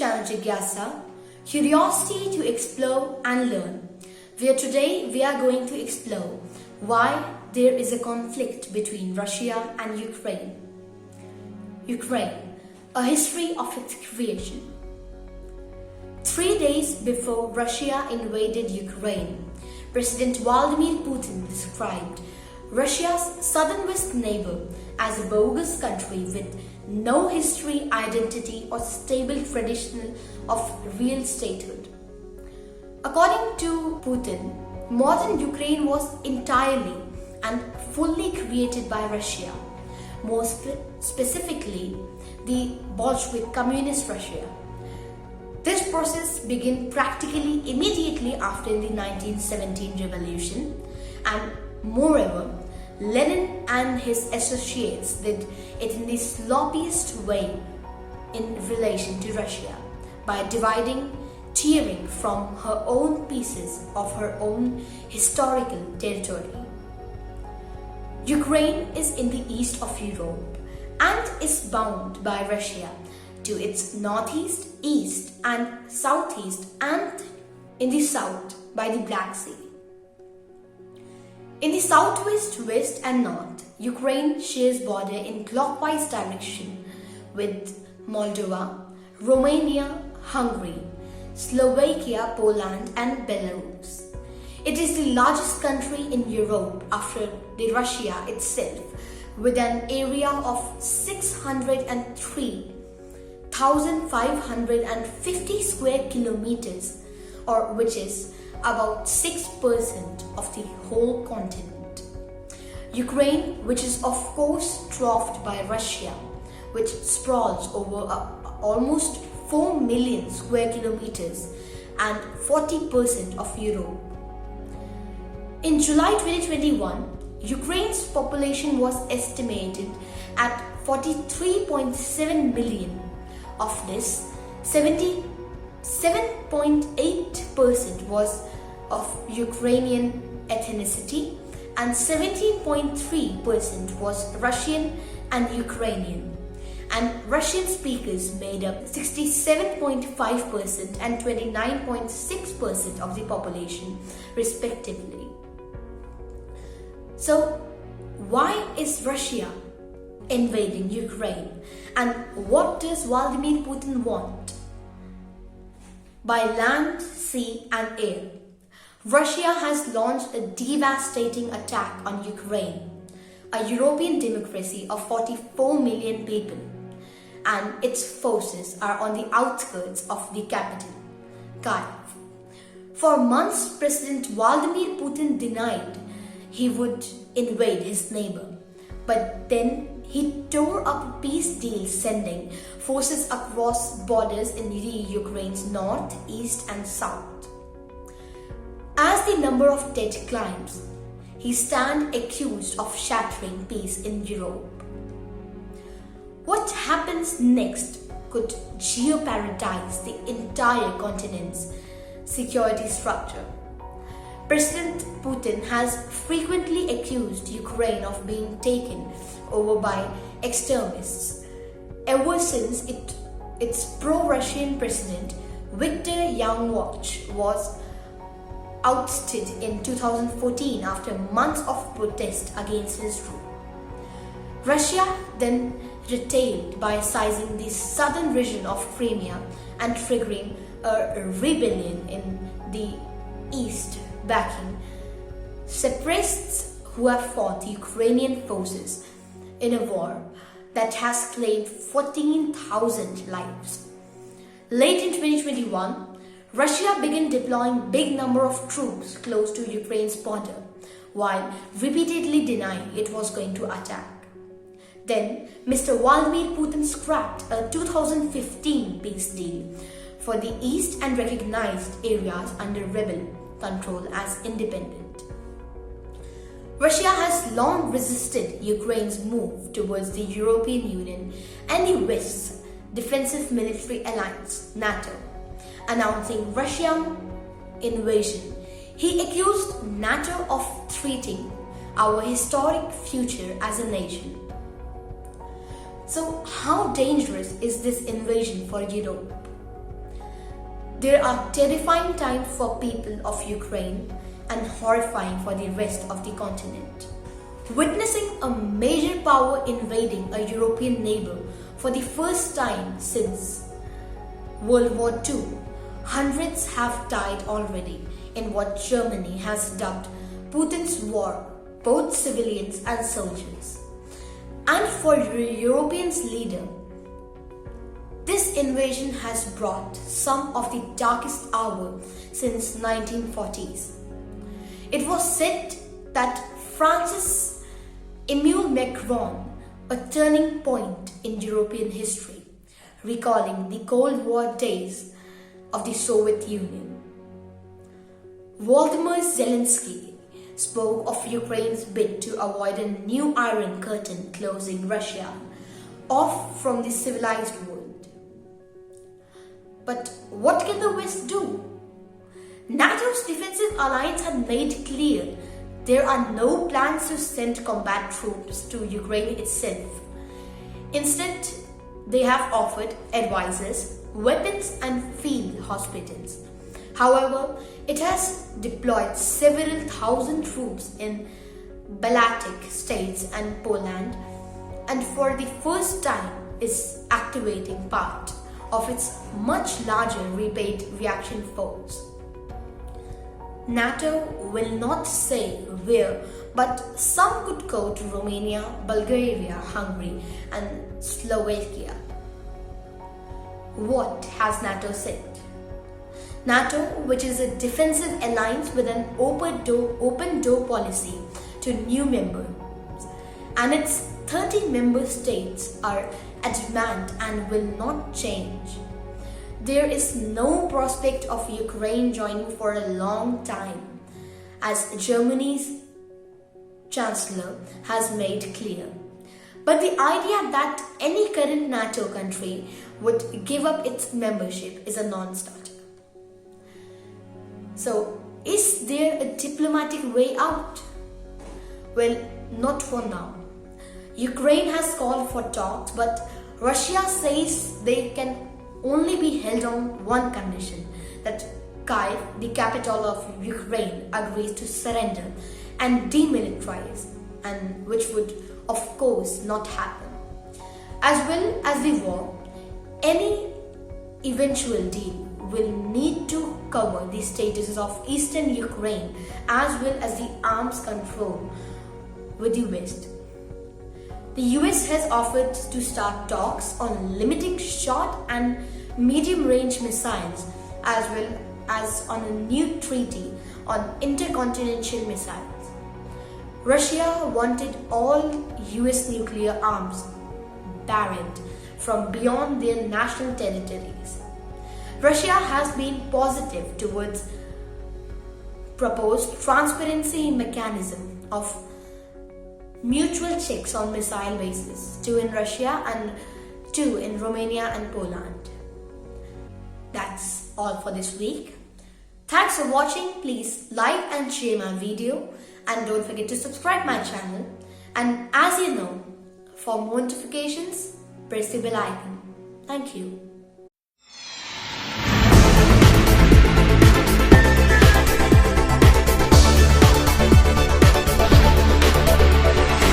channel Jigyasa, curiosity to explore and learn, where today we are going to explore why there is a conflict between Russia and Ukraine. Ukraine, a history of its creation. 3 days before Russia invaded Ukraine, President Vladimir Putin described Russia's southernmost neighbor as a bogus country with no history, identity, or stable tradition of real statehood. According to Putin, modern Ukraine was entirely and fully created by Russia, more specifically the Bolshevik Communist Russia. This process began practically immediately after the 1917 revolution, and moreover, Lenin and his associates did it in the sloppiest way in relation to Russia by dividing, tearing from her own pieces of her own historical territory. Ukraine is in the east of Europe and is bound by Russia to its northeast, east and southeast, and in the south by the Black Sea. In the southwest, west and north, Ukraine shares border in clockwise direction with Moldova, Romania, Hungary, Slovakia, Poland and Belarus. It is the largest country in Europe after the Russia itself, with an area of 603,550 square kilometers, or which is about 6% of the whole continent. Ukraine, which is of course dwarfed by Russia, which sprawls over almost 4 million square kilometers and 40% of Europe. In July 2021, Ukraine's population was estimated at 43.7 million. Of this, 77.8% was of Ukrainian ethnicity and 17.3% was Russian and Ukrainian, and Russian speakers made up 67.5% and 29.6% of the population respectively. So, why is Russia invading Ukraine, and what does Vladimir Putin want? By land, sea and air, Russia has launched a devastating attack on Ukraine, a European democracy of 44 million people, and its forces are on the outskirts of the capital, Kyiv. For months, President Vladimir Putin denied he would invade his neighbor, but then he tore up a peace deal sending forces across borders in the Ukraine's north, east and south. As the number of dead climbs, he stands accused of shattering peace in Europe. What happens next could jeopardize the entire continent's security structure. President Putin has frequently accused Ukraine of being taken over by extremists ever since its pro-Russian president Viktor Yanukovych was ousted in 2014 after months of protest against his rule. Russia then retaliated by seizing the southern region of Crimea and triggering a rebellion in the east, backing separatists who have fought the Ukrainian forces in a war that has claimed 14,000 lives. Late in 2021, Russia began deploying big number of troops close to Ukraine's border, while repeatedly denying it was going to attack. Then, Mr. Vladimir Putin scrapped a 2015 peace deal for the east and recognized areas under rebel control as independent. Russia has long resisted Ukraine's move towards the European Union and the West's defensive military alliance, NATO. Announcing Russian invasion, he accused NATO of threatening our historic future as a nation. So, how dangerous is this invasion for Europe? There are terrifying times for people of Ukraine and horrifying for the rest of the continent. Witnessing a major power invading a European neighbor for the first time since World War II, hundreds have died already in what Germany has dubbed Putin's war, both civilians and soldiers. And for Europeans' leader, this invasion has brought some of the darkest hour since 1940s. It was said that France's Emmanuel Macron, a turning point in European history, recalling the Cold War days of the Soviet Union. Volodymyr Zelensky spoke of Ukraine's bid to avoid a new Iron Curtain closing Russia off from the civilized world. But what can the West do? NATO's defensive alliance had made clear there are no plans to send combat troops to Ukraine itself. Instead, they have offered advisors, weapons and field hospitals. However, it has deployed several thousand troops in Baltic states and Poland, and for the first time is activating part of its much larger Rapid Reaction Force. NATO will not say where, but some could go to Romania, Bulgaria, Hungary and Slovakia. What has NATO said? NATO, which is a defensive alliance with an open door policy to new members, and its 30 member states are adamant and will not change. There is no prospect of Ukraine joining for a long time, as Germany's Chancellor has made clear. But the idea that any current NATO country would give up its membership is a non-starter. So, is there a diplomatic way out? Well, not for now. Ukraine has called for talks, but Russia says they can only be held on one condition, that Kyiv, the capital of Ukraine, agrees to surrender and demilitarize, and which would of course not happen. As well as the war, any eventual deal will need to cover the status of eastern Ukraine as well as the arms control with the West. The US has offered to start talks on limiting short and medium-range missiles as well as on a new treaty on intercontinental missiles. Russia wanted all US nuclear arms banned from beyond their national territories. Russia has been positive towards proposed transparency mechanism of mutual checks on missile bases, 2 in Russia and 2 in Romania and Poland. That's all for this week. Thanks for watching. Please like and share my video and don't forget to subscribe my channel. And as you know, for more notifications, press the bell icon. Thank you.